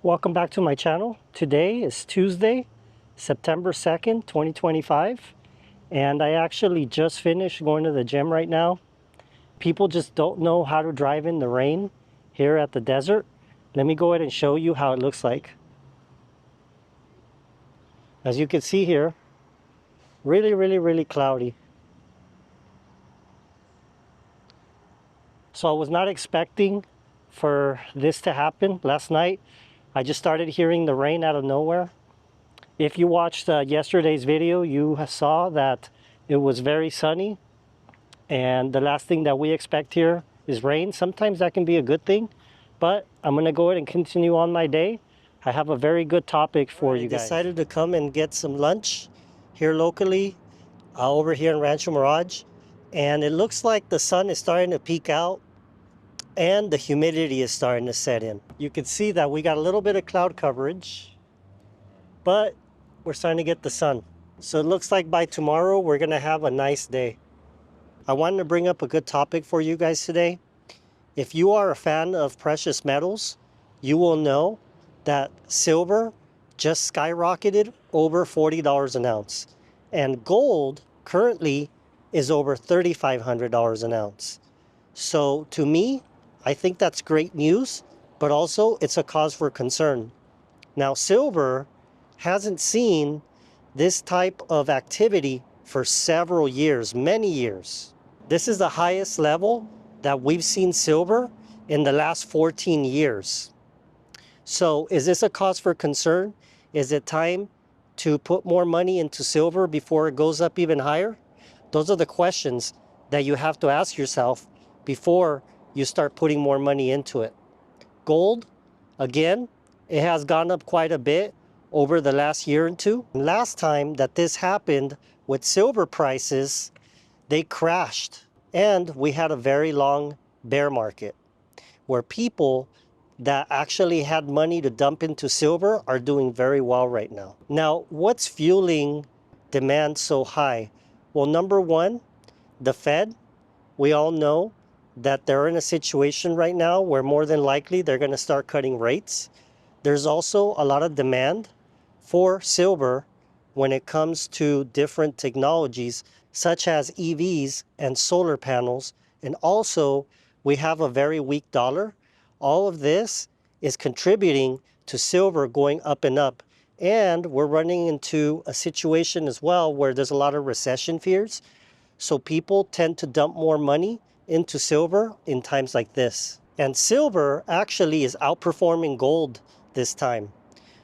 Welcome back to my channel. Today is Tuesday, September 2nd, 2025, and I actually just finished going to the gym right now. People just don't know how to drive in the rain here at the desert. Let me go ahead and show you how it looks like. As you can see here, really cloudy. So I was not expecting for this to happen last night. I just started hearing the rain out of nowhere. If you watched yesterday's video, you saw that it was very sunny, and the last thing that we expect here is rain. Sometimes that can be a good thing, but I'm gonna go ahead and continue on my day. I have a very good topic for you guys. I decided to come and get some lunch here locally, over here in Rancho Mirage, and it looks like the sun is starting to peek out and the humidity is starting to set in. You can see that we got a little bit of cloud coverage, but we're starting to get the sun. So it looks like by tomorrow we're gonna have a nice day. I wanted to bring up a good topic for you guys today. If you are a fan of precious metals, you will know that silver just skyrocketed over $40 an ounce. And gold currently is over $3,500 an ounce. So to me, I think that's great news, but also it's a cause for concern. Now, silver hasn't seen this type of activity for several years, many years. This is the highest level that we've seen silver in the last 14 years. So is this a cause for concern? Is it time to put more money into silver before it goes up even higher? Those are the questions that you have to ask yourself before you start putting more money into it. Gold, again, it has gone up quite a bit over the last year or two. Last time that this happened with silver prices, they crashed, and we had a very long bear market where people that actually had money to dump into silver are doing very well right now. Now, what's fueling demand so high? Well, number one, the Fed. We all know that they're in a situation right now where more than likely they're going to start cutting rates. There's also a lot of demand for silver when it comes to different technologies such as EVs and solar panels. And also we have a very weak dollar. All of this is contributing to silver going up and up. And we're running into a situation as well where there's a lot of recession fears. So people tend to dump more money into silver in times like this. And silver actually is outperforming gold this time.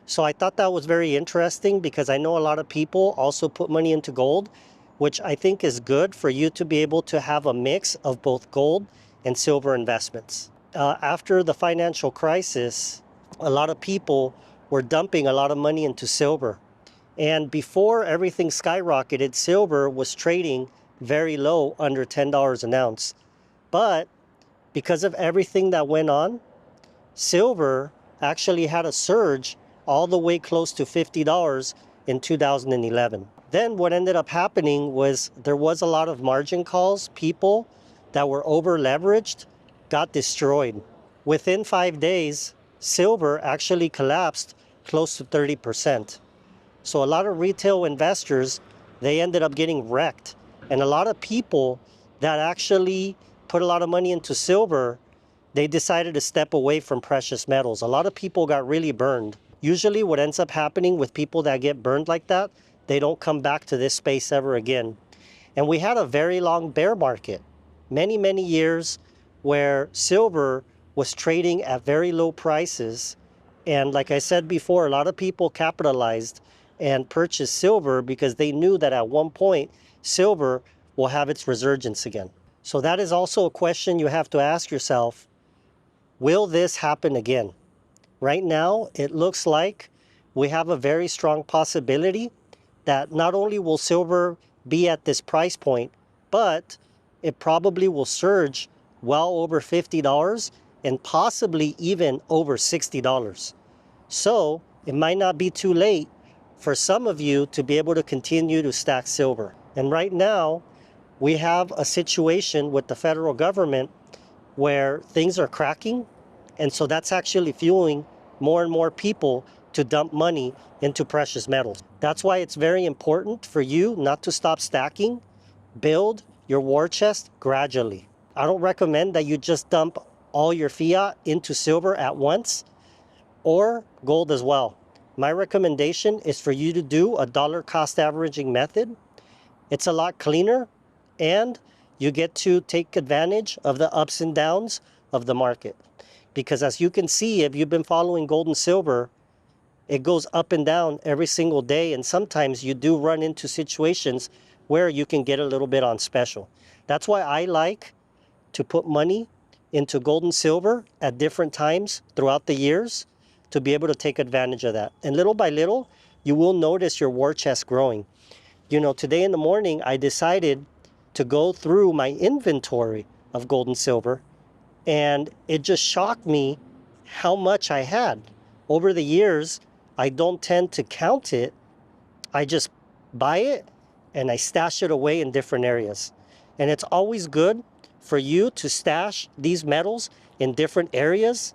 So I thought that was very interesting because I know a lot of people also put money into gold, which I think is good for you to be able to have a mix of both gold and silver investments. After the financial crisis, a lot of people were dumping a lot of money into silver. And before everything skyrocketed, silver was trading very low, under $10 an ounce. But because of everything that went on, silver actually had a surge all the way close to $50 in 2011. Then what ended up happening was there was a lot of margin calls. People that were over leveraged got destroyed. Within 5 days, silver actually collapsed close to 30%. So a lot of retail investors, they ended up getting wrecked. And a lot of people that actually put a lot of money into silver, they decided to step away from precious metals. A lot of people got really burned. Usually what ends up happening with people that get burned like that, they don't come back to this space ever again. And we had a very long bear market, many years, where silver was trading at very low prices. And like I said before, a lot of people capitalized and purchased silver because they knew that at one point, silver will have its resurgence again. So that is also a question you have to ask yourself. Will this happen again? Right now, it looks like we have a very strong possibility that not only will silver be at this price point, but it probably will surge well over $50 and possibly even over $60. So it might not be too late for some of you to be able to continue to stack silver. And right now, we have a situation with the federal government where things are cracking. And so that's actually fueling more and more people to dump money into precious metals. That's why it's very important for you not to stop stacking. Build your war chest gradually. I don't recommend that you just dump all your fiat into silver at once, or gold as well. My recommendation is for you to do a dollar cost averaging method. It's a lot cleaner, and you get to take advantage of the ups and downs of the market. Because as you can see, if you've been following gold and silver, it goes up and down every single day, and sometimes you do run into situations where you can get a little bit on special. That's why I like to put money into gold and silver at different times throughout the years to be able to take advantage of that. And little by little, you will notice your war chest growing. You know, today in the morning, I decided to go through my inventory of gold and silver, and it just shocked me how much I had. Over the years, I don't tend to count it. I just buy it and I stash it away in different areas. And it's always good for you to stash these metals in different areas.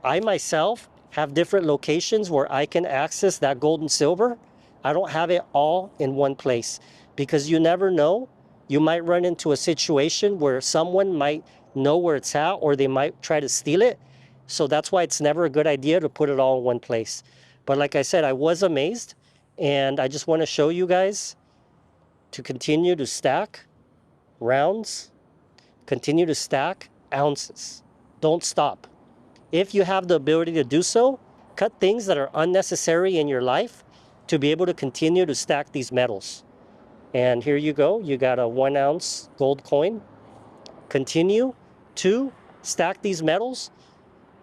I myself have different locations where I can access that gold and silver. I don't have it all in one place, because you never know. You might run into a situation where someone might know where it's at, or they might try to steal it. So that's why it's never a good idea to put it all in one place. But like I said, I was amazed, and I just want to show you guys to continue to stack rounds, continue to stack ounces. Don't stop. If you have the ability to do so, cut things that are unnecessary in your life to be able to continue to stack these metals. And here you go. You got a 1 ounce gold coin. Continue to stack these metals.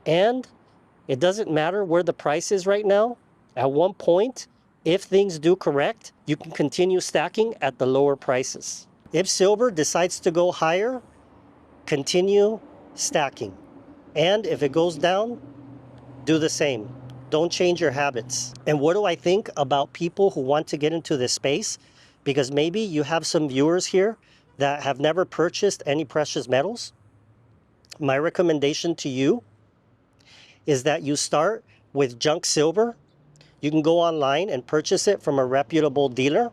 And it doesn't matter where the price is right now. At one point, if things do correct, you can continue stacking at the lower prices. If silver decides to go higher, continue stacking. And if it goes down, do the same. Don't change your habits. And what do I think about people who want to get into this space? Because maybe you have some viewers here that have never purchased any precious metals. My recommendation to you is that you start with junk silver. You can go online and purchase it from a reputable dealer.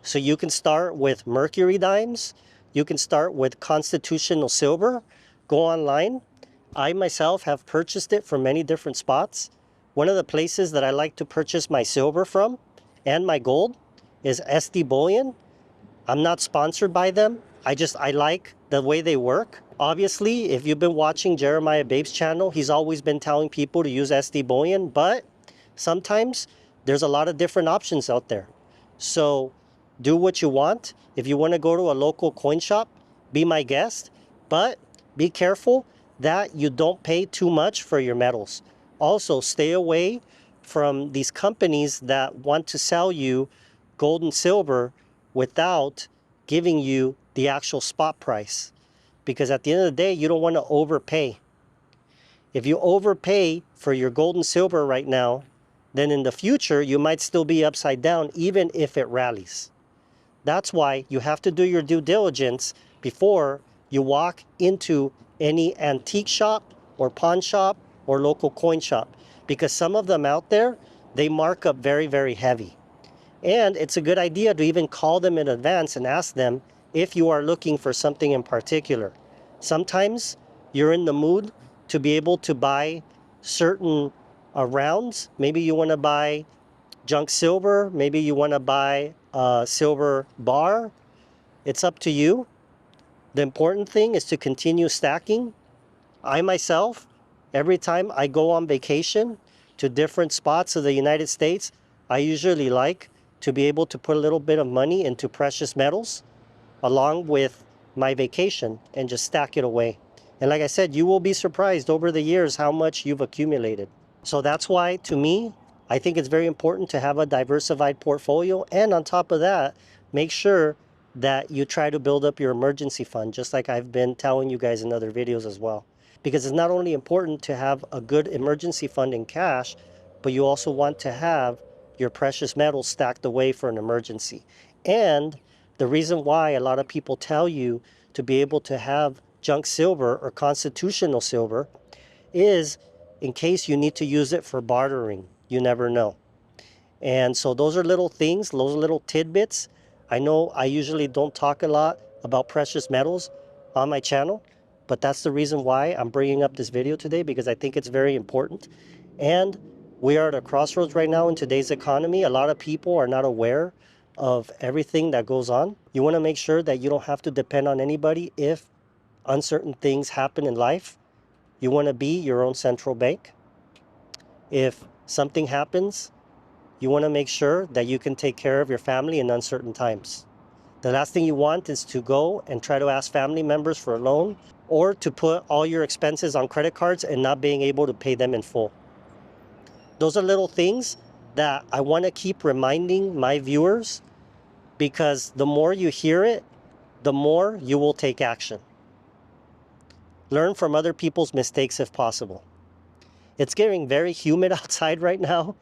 So you can start with mercury dimes. You can start with constitutional silver. Go online. I myself have purchased it from many different spots. One of the places that I like to purchase my silver from and my gold is SD Bullion. I'm not sponsored by them. I like the way they work. Obviously, if you've been watching Jeremiah Babe's channel, he's always been telling people to use SD Bullion, but sometimes there's a lot of different options out there. So do what you want. If you want to go to a local coin shop, be my guest, but be careful that you don't pay too much for your metals. Also, stay away from these companies that want to sell you gold and silver without giving you the actual spot price. Because at the end of the day, you don't want to overpay. If you overpay for your gold and silver right now, then in the future, you might still be upside down even if it rallies. That's why you have to do your due diligence before you walk into any antique shop or pawn shop or local coin shop. Because some of them out there, they mark up very, very heavy. And it's a good idea to even call them in advance and ask them if you are looking for something in particular. Sometimes you're in the mood to be able to buy certain rounds. Maybe you want to buy junk silver. Maybe you want to buy a silver bar. It's up to you. The important thing is to continue stacking. I myself, every time I go on vacation to different spots of the United States, I usually like to be able to put a little bit of money into precious metals along with my vacation and just stack it away. And like I said, you will be surprised over the years how much you've accumulated. So that's why, to me, I think it's very important to have a diversified portfolio. And on top of that, make sure that you try to build up your emergency fund, just like I've been telling you guys in other videos as well. Because it's not only important to have a good emergency fund in cash, but you also want to have your precious metals stacked away for an emergency. And the reason why a lot of people tell you to be able to have junk silver or constitutional silver is in case you need to use it for bartering. You never know. And so those are little things, those little tidbits. I know I usually don't talk a lot about precious metals on my channel, but that's the reason why I'm bringing up this video today, because I think it's very important. And we are at a crossroads right now in today's economy. A lot of people are not aware of everything that goes on. You want to make sure that you don't have to depend on anybody if uncertain things happen in life. You want to be your own central bank. If something happens, you want to make sure that you can take care of your family in uncertain times. The last thing you want is to go and try to ask family members for a loan, or to put all your expenses on credit cards and not being able to pay them in full. Those are little things that I want to keep reminding my viewers, because the more you hear it, the more you will take action. Learn from other people's mistakes if possible. It's getting very humid outside right now.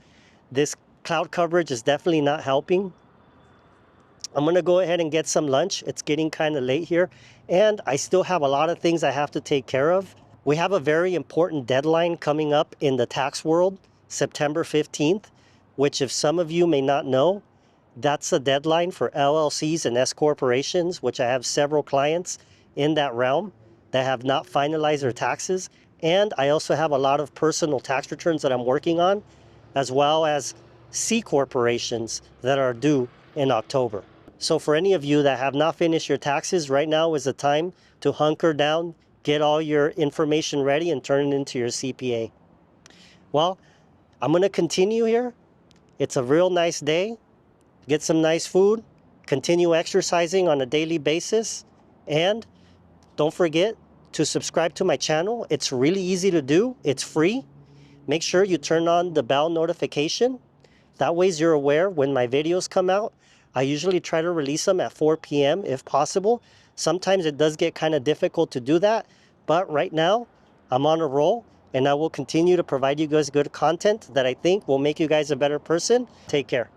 This cloud coverage is definitely not helping. I'm gonna go ahead and get some lunch. It's getting kind of late here, and I still have a lot of things I have to take care of. We have a very important deadline coming up in the tax world, September 15th, which, if some of you may not know, that's the deadline for LLCs and S corporations, which I have several clients in that realm that have not finalized their taxes. And I also have a lot of personal tax returns that I'm working on, as well as C corporations that are due in October. So for any of you that have not finished your taxes, right now is the time to hunker down, get all your information ready, and turn it into your CPA. Well, I'm gonna continue here. It's a real nice day. Get some nice food, continue exercising on a daily basis, and don't forget to subscribe to my channel. It's really easy to do. It's free. Make sure you turn on the bell notification. That way you're aware when my videos come out. I usually try to release them at 4 p.m. if possible. Sometimes it does get kind of difficult to do that, but right now I'm on a roll, and I will continue to provide you guys good content that I think will make you guys a better person. Take care.